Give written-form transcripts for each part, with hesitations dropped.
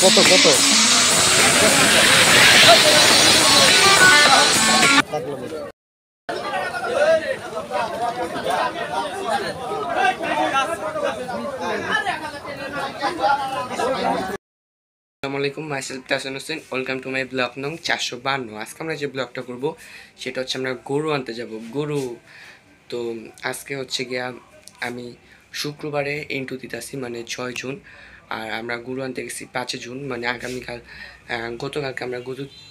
কত কত আসসালামুআলাইকুম, myself Tahsan Hossain. Welcome to my blog নং 452। আজকে আমরা যে ব্লগটা করব সেটা হচ্ছে আমরা গরু আনতে যাব। গরু তো আজকে হচ্ছে গিয়া আমি শুক্রবারে ইন্টু দিতেছি, মানে 6 জুন। আর আমরা গরু আনতে গেছি 5 জুন, মানে আগামীকাল। গতকালকে আমরা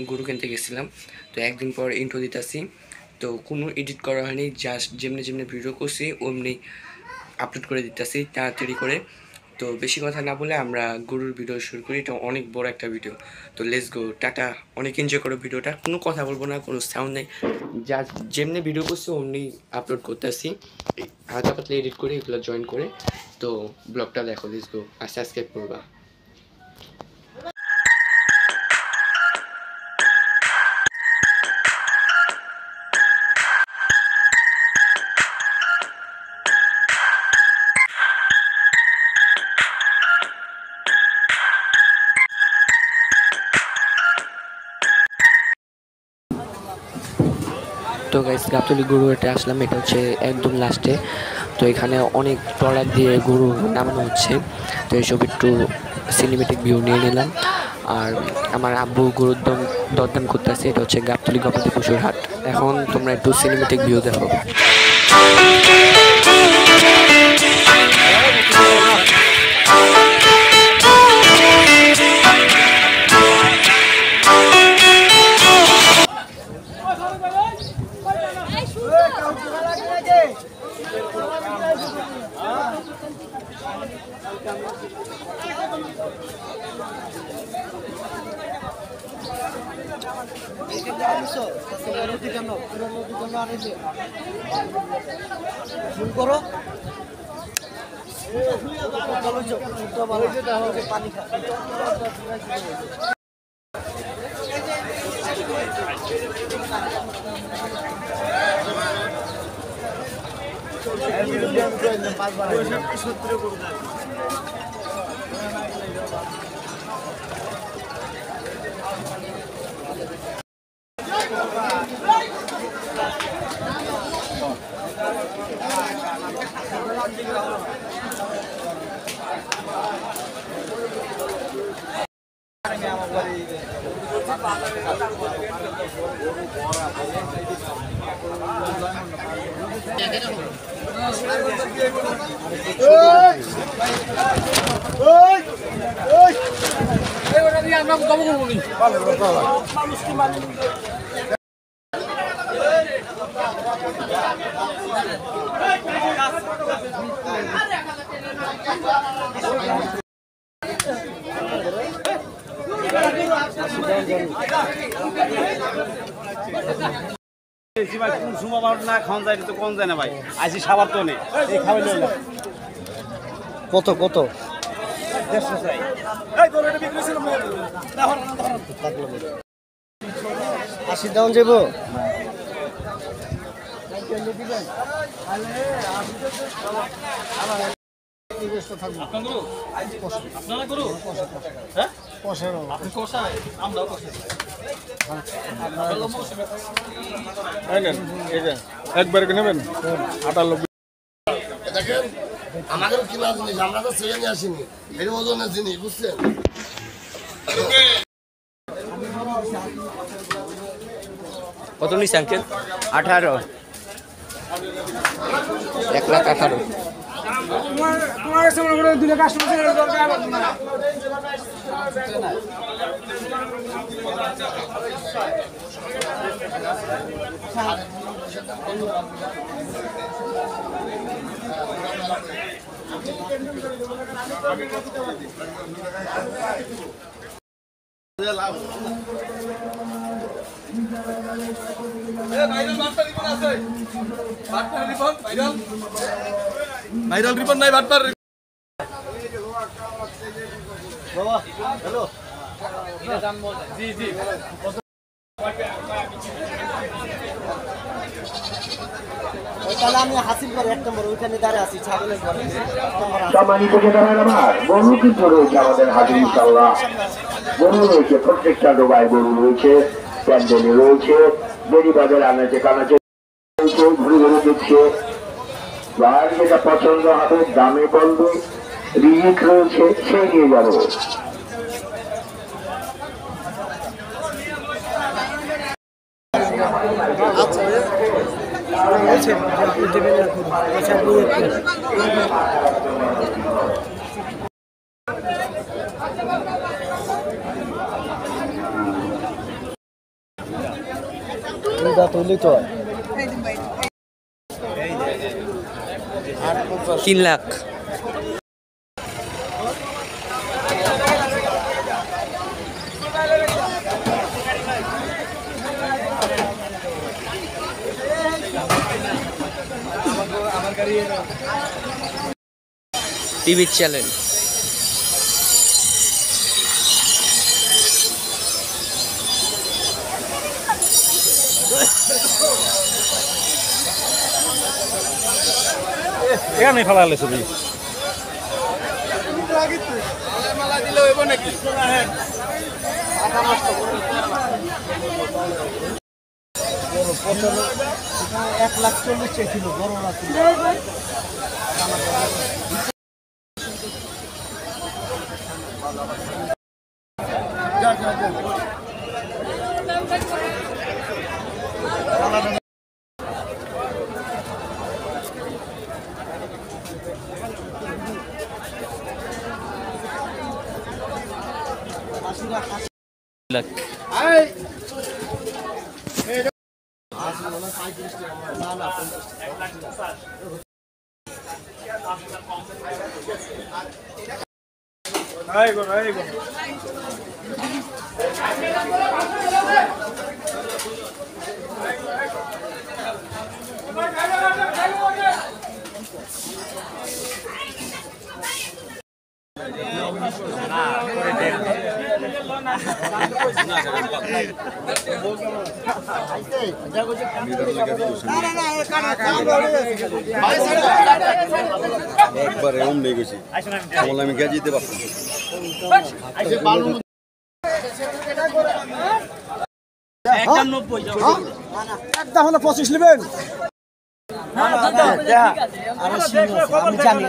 গরু কিনতে গেছিলাম। তো একদিন পর ইন্টু দিতেছি। তো কোনো এডিট করা হয়নি, জাস্ট যেমনি যেমনি ভিডিও করছি অমনি আপলোড করে দিতেছি তাড়াতাড়ি করে। তো বেশি কথা না বলে আমরা গরুর ভিডিও শুরু করি। এটা অনেক বড় একটা ভিডিও। তো লেটস গো, টাটা। অনেক এনজয় করো ভিডিওটা। কোনো কথা বলবো না, কোনো সাউন্ড নেই, যা যেমনি ভিডিও করছি অমনি আপলোড করতেছি, হালকা পাতলা এডিট করে এগুলো জয়েন করে। তো ব্লগটা দেখো, লেটস গো, আর সাবস্ক্রাইব করবা। তো গাইস, গাবতলী গরু এটা আসলাম, এটা হচ্ছে একদম লাস্টে। তো এখানে অনেক ট্রলার দিয়ে গরু নামানো হচ্ছে। তো এইসব একটু সিনেমেটিক ভিউ নিয়ে নিলাম। আর আমার আব্বু গরুর দরদাম করতেছে। এটা হচ্ছে গাবতলী গবাদি পশুর হাট। এখন তোমরা একটু সিনেমেটিক ভিউ দেখো। কত কত আশি দাম যাব একবার নেবেন 98। দেখেন আমাদের কিনা জিনিস, আমরা তো ছেড়ে নিয়ে আসিনি, এর ওজনের জিনিস, বুঝছেন? কত নিচ্ছে আঙ্কেল? 18। 1,18,000। ভাইরাল রিপন নাই বাটপার। বাবা হ্যালো জি জি তাহলে আমি হাসিল করে 1 নম্বর ওইখানে দাঁড়িয়ে আছি ছাগলের ঘরে। সম্মানিত ক্রেতারা আমার গরু কিন্তু রয়েছে আমাদের হাটে ইনশাআল্লাহ। গরু রয়েছে প্রত্যেকটা ডোবায় গরু রয়েছে, প্যান্ডেলে রয়েছে, বেরিবাজার আনাচে কানাচে রয়েছে, ঘুরে ঘুরে দিচ্ছে। আর যেটা পছন্দ হবে দামে বলবে, রিজিক রয়েছে সেই নিয়ে যাবো। তুলি তো 3 লাখ। টিভি চ্যানেল এখানে ফেলালে ছবি প্রথমে 1,40,000 চেয়েছিল বড় না ছিল। লাখ। একবারে অমনি গেছি আমল আমি গিয়ে যেতে পারতাম একটা হলো 25 নেবেন। আমি জানি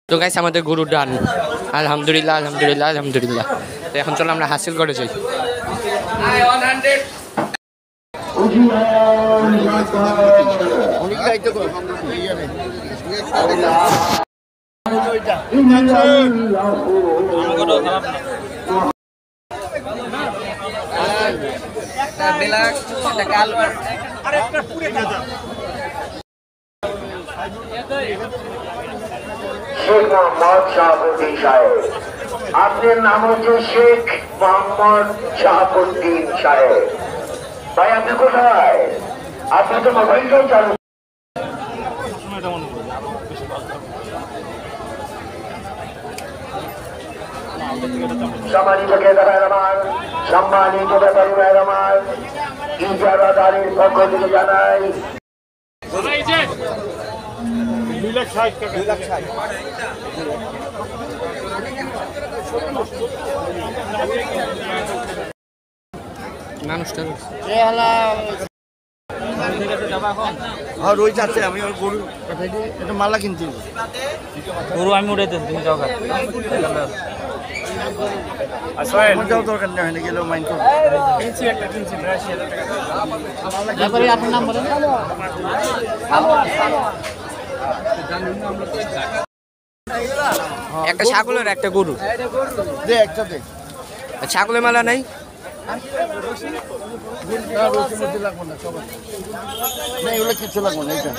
তো গাইস আমাদের গরু ডান, আলহামদুলিল্লাহ আলহামদুলিল্লাহ আলহামদুলিল্লাহ। তো এখন চলো আমরা হাসিল করে যাই। শেখ মোহাম্মদ শাহাবুদ্দিন সাহেব, আপনার নাম হচ্ছে শেখ মোহাম্মদ শাহাবুদ্দিন সাহেব। ভাই আপনি কোথায়? আপনি তো মোবাইলটাও চালু। সম্মানিত ক্রেতারা আমার, সম্মানিত ব্যাপারীরা আমার, ইজারাদারের পক্ষ থেকে জানাই 2,60,000 টাকা। 2,60,000 মানুষটা আর ওই যাচ্ছে আমি ওর গরু এটা মালা কিনতে গরু আমি উড়াই দেন তুমি যাও আমার যাওয়ার দরকার নেই, হয়নি গেলেও মাইন্ড করবো। আপনার নাম বলেন। একটা ছাগলের একটা গরু, দে একটা দে। ছাগলের মালা নাই। লাগবো না সবাই না, এগুলো কিছু লাগবো না। এইটা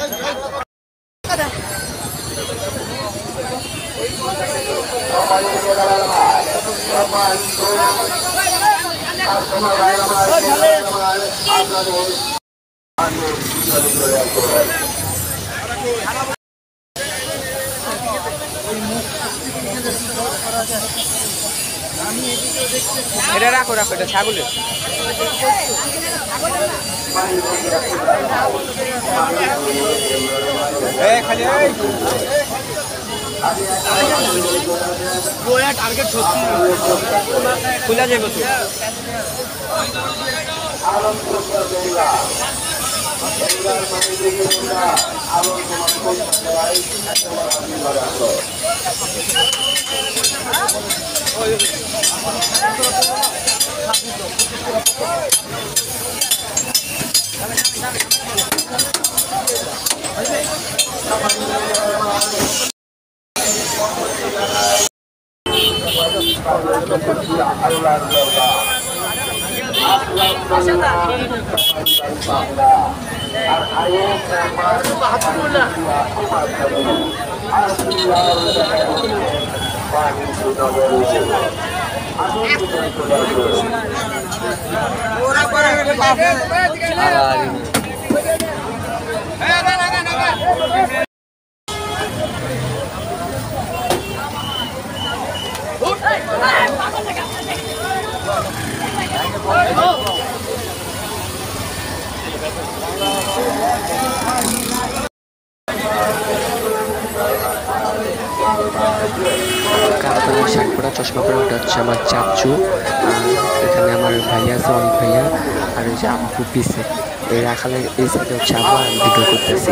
এটা রাখো রাখো, এটা ছাগলের। খালি টার্গেট সত্যি খুলে যাবে তো। শার্ট পরা চশমা পরা ওটা হচ্ছে আমার চাচু, এখানে আমার ভাইয়া আছে অনেক ভাইয়া, আর ওই যে আব্বু পিসে এই রাখালের এই সাইডে হচ্ছে আব্বু, আমি ভিডিও করতেছি।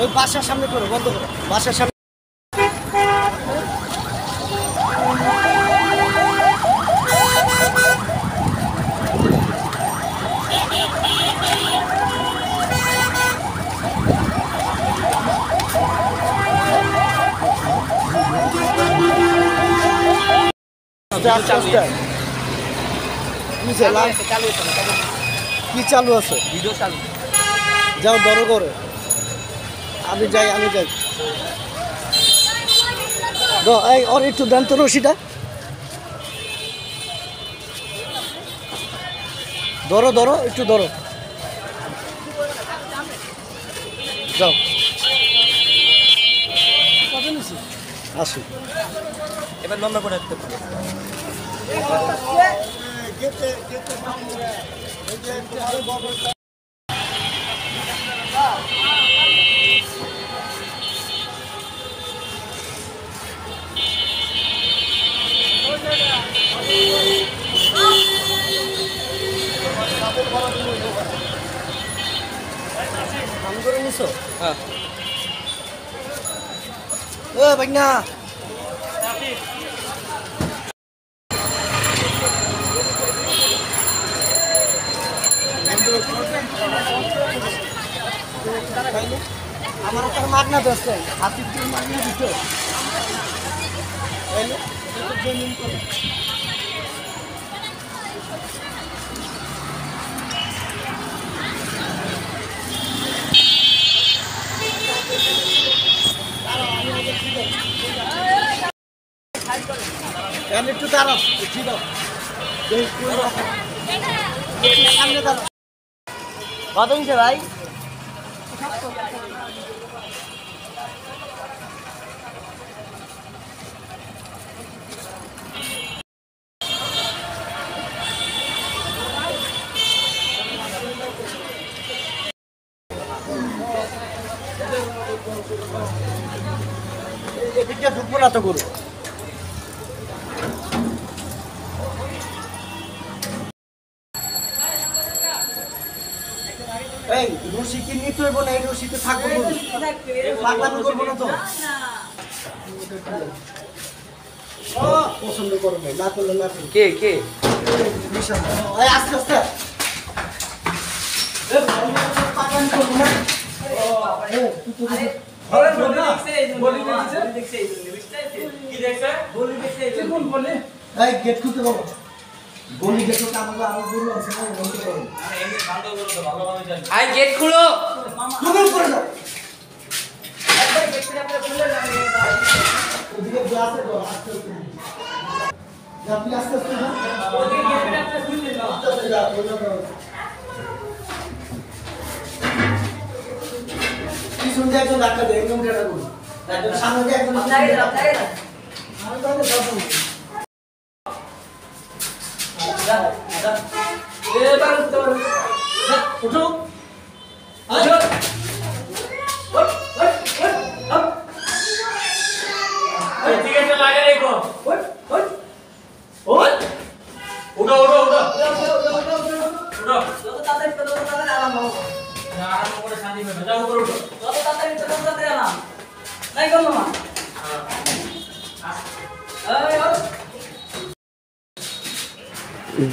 ওই বাসার সামনে করো, বন্ধ করো বাসার সামনে। কি চালু আছে? ভিডিও চালু। যাও ধরো করে, আমি যাই ওর একটু দেন তো রশিটা, ধরো একটু ধরো, যাও আসি। এবার লম্বা করে রাখতে পারো। হ্যাঁ ও ভাইনা আমার একটা মাগনা তো আছে, হাতির দিয়ে মাগনা দিত একটু দাঁড়াও, সামনে দাঁড়াও। কত নিচ্ছে ভাই? এদিকে ঢুকবো না তো গরু। এই রশি কি নিতে হইব না? এই রশিতে থাকবো পাগলামি করবো না তো? পছন্দ করবে না করলে না করবে। কে কে আস্তে আস্তে পাগলামি করবো না। গেট খুলতে পারবো বলি গেট আমার গরু আছে না, আই গেট খুলো।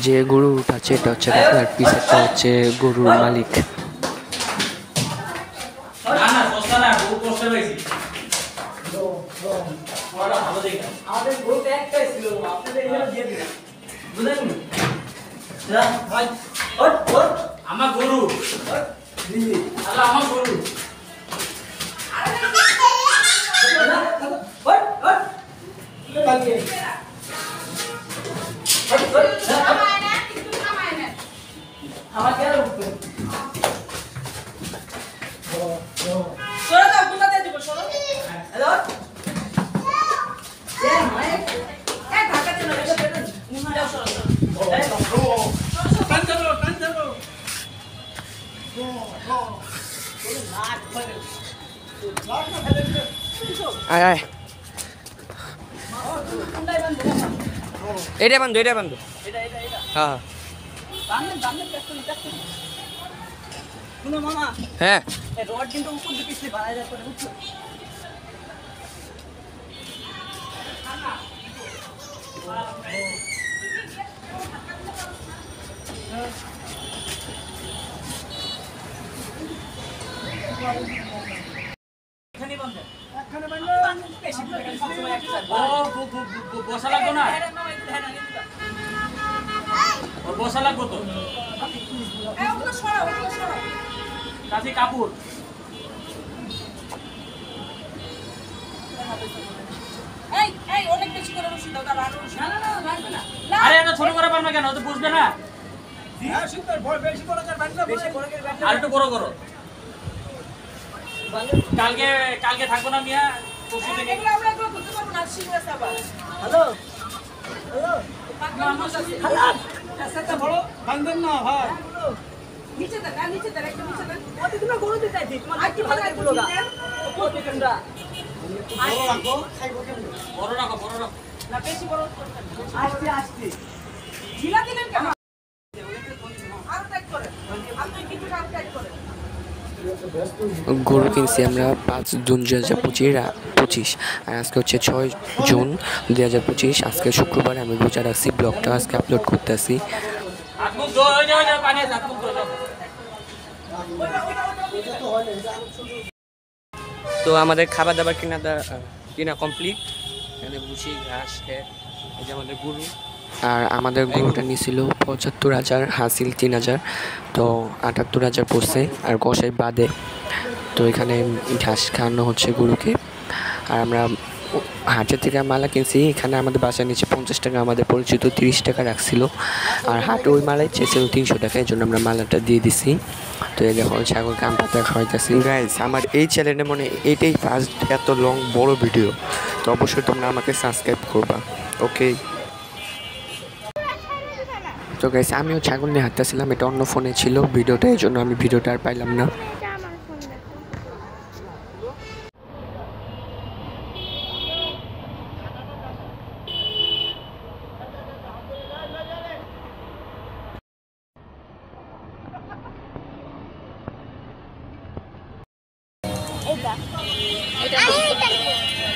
যে গরু উঠাচ্ছে এটা হচ্ছে আপনার পিছাটা হচ্ছে গরুর মালিক। আমার গরু আমার গরু আয় আয় এটা বন্ধু হ্যাঁ হ্যাঁ বসা লাগতো না বসা লাগতো তো কাছে কাপড় আরে এটা ছোট করে পারবে কেন তো বুঝবে না আর একটু বড় করো কালকে কালকে থাকবো না মিয়া গরু কিনছি আমরা 5 জুন 2025 আর আজকে হচ্ছে 6 জুন 2025। আজকে শুক্রবার, আমি রোজা রাখছি। ব্লগটা আজকে আপলোড করতেছি। তো আমাদের খাবার দাবার কিনা কমপ্লিট। এখানে ভুসি ঘাস খেয়ে এই যে আমাদের গরু। আর আমাদের গরুটা নিয়েছিল 75,000, হাসিল 3,000, তো 78,000 পড়ছে আর কষাই বাদে। তো এখানে ঘাস খাওয়ানো হচ্ছে গরুকে। আর আমরা হাটের থেকে মালা কিনছি। এখানে আমাদের বাসার নিচে 50 টাকা, আমাদের পরিচিত 30 টাকা রাখছিল। আর হাটে ওই মালাই চেয়েছিল 300 টাকা, এই জন্য আমরা মালাটা দিয়ে দিছি। তো এই দেখো ছাগলকে আম পাতা খাওয়াইতেছি। গাইস, আমার এই চ্যানেলে মনে এইটাই ফার্স্ট এত লং বড় ভিডিও, তো অবশ্যই তোমরা আমাকে সাবস্ক্রাইব করবা। ওকে, তো গাইস আমিও ছাগল নিয়ে হাঁটতেছিলাম। এটা অন্য ফোনে ছিল ভিডিওটা, এই জন্য আমি ভিডিওটা আর পাইলাম না।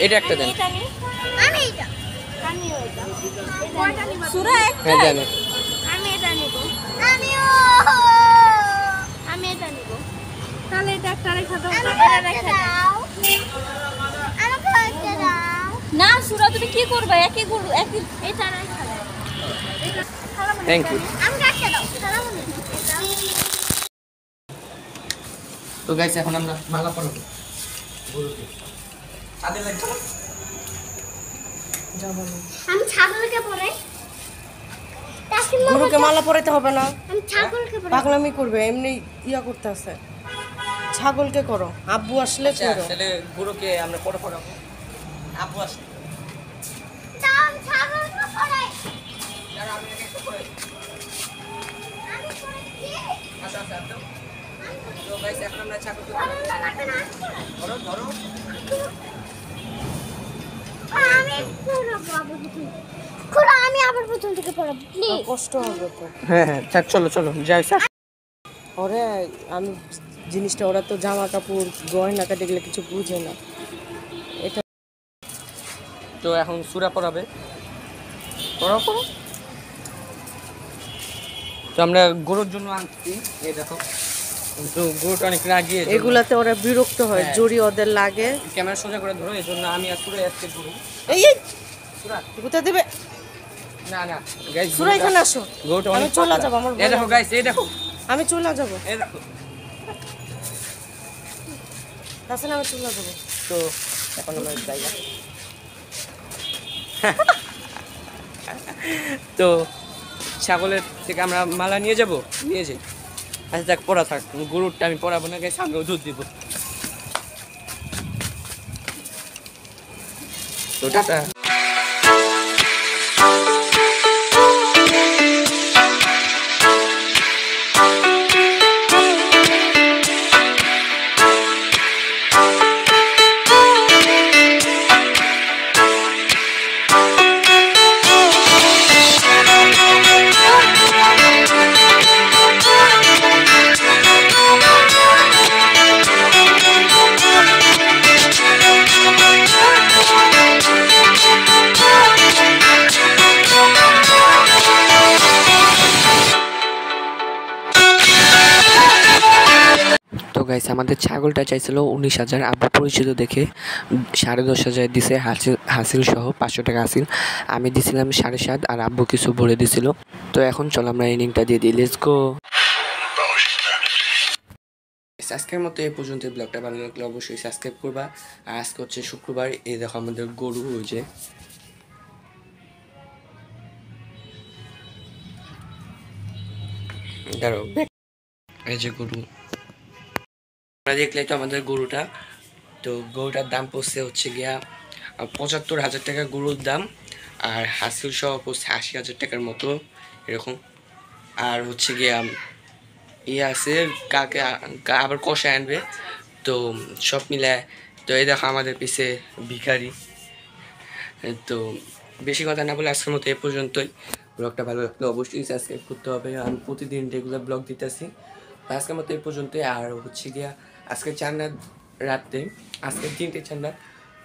এটা একটা দেন। আমি এটা আমিও এটা কোনটা নিব সুরা একটা হ্যাঁ দেন। আমি এটা নিব আমি এটা নিব তাহলে এটা একটা রেখা দাও এটা রেখা দাও আমাকে একটা দাও না সুরা তুমি কি করবে একই গরু একই এটা রেখা দাও থ্যাংক ইউ। আমাকে একটা দাও সালামুনি তো গাইস এখন আমরা মালা পরাবো গরুকে। ছাদে লাগছে আমি ছাগলকে পরাই গরুকে মালা পরাইতে হবে না, আমি ছাগলকে পরাই পাগলামি করবে, এমনি ইয়া করতে আছে। ছাগলকে করো, আব্বু আসলে করো। তাহলে গুরুকে আমরা পরে পড়াবো আপু আসে দাম ছাগলকে পরাই আমি একটু পরে আমি পরাইছি আচ্ছা আচ্ছা তো তো গাইস এখন আমরা ছাগলকে লাগবে না ধরো ধরো আমি পরাবো আবার প্রথম খুড়া আমি আবার প্রথম থেকে পরাবো প্লিজ কষ্ট হবে তো। হ্যাঁ হ্যাঁ চলো চলো যাই ওরে আমি জিনিসটা, ওরা তো জামা কাপড় গয়না কাটে গেলে কিছু বুঝে না। এটা তো এখন সূরা পড়াবে, পড়াও পড়ো। তো আমরা গরুর জন্য আনছি, এই দেখো তো গরুটা অনেক রাগিয়ে এগুলাতে ওরা বিরক্ত হয়, হ্যাঁ। জড়ি ওদের লাগে। ক্যামেরা সোজা করে ধরো, এই জন্য আমি আর সূরা আজকে গরু এই সূরা গুতা দেবে, না না গাইস সুরা এখানে আসো, গরুটা আমি অনেক চলে পাতলা। যাবো, আমার এই দেখো গাইস, এই দেখো আমি চলে যাবো, এই দেখো। তাছাড়া আমি চলে যাবো। তো এখন আমরা জায়গা তো ছাগলের থেকে আমরা মালা নিয়ে যাব, নিয়ে যাই। আচ্ছা দেখ পড়া থাক, গরুরটা আমি পড়াবো না, গাইস আমিও দুধ দিব। তো টাটা। তো গাইস আমাদের ছাগলটা চাইছিল 19,000, আব্বু পরিচিত দেখে 10,500 দিছে, হাসিল সহ 500 টাকা হাসিল। আমি দিছিলাম 7.5 আর আব্বু কিছু ভরে দিছিল। তো এখন চলো আমরা ইনিংটা দিয়ে দিই, লেটস গো। আজকের মতো এই পর্যন্ত। ব্লগটা ভালো লাগলে অবশ্যই সাবস্ক্রাইব করবা। আর আজকে হচ্ছে শুক্রবার, এই দেখো আমাদের গরু, ওই যে দাঁড়াও, এই যে গরু দেখলে তো আমাদের গরুটা। তো গরুটার দাম পড়ছে হচ্ছে গিয়া 75,000 টাকা গরুর দাম, আর হাসিল সহ পড়ছে 80,000 টাকার মতো এরকম। আর হচ্ছে গিয়া ইয়ে আছে, কাকে আবার কষায় আনবে, তো সব মিলায়। তো এই দেখো আমাদের পিছে ভিখারি। তো বেশি কথা না বলে আজকের মতো এ পর্যন্তই। ব্লগটা ভালো লাগলে অবশ্যই সাবস্ক্রাইব করতে হবে, আমি প্রতিদিন রেগুলার ব্লগ দিতেছি। আজকের মতো এই পর্যন্তই। আর হচ্ছে গিয়া আজকে চান্নার রাত্রে, আজকে 3টে চান্না।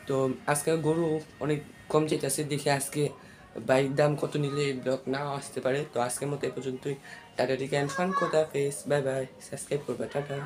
তো আজকে গরু অনেক কম চাইতেছে, দেখে আজকে বাইক দাম কত নিলে এই ব্লগ নাও আসতে পারে। তো আজকের মতো এই পর্যন্তই। টাটা টিকে অ্যান্ড ফান, কথা ফেস, বাই বাই, সাবস্ক্রাইব করবে, টাটা।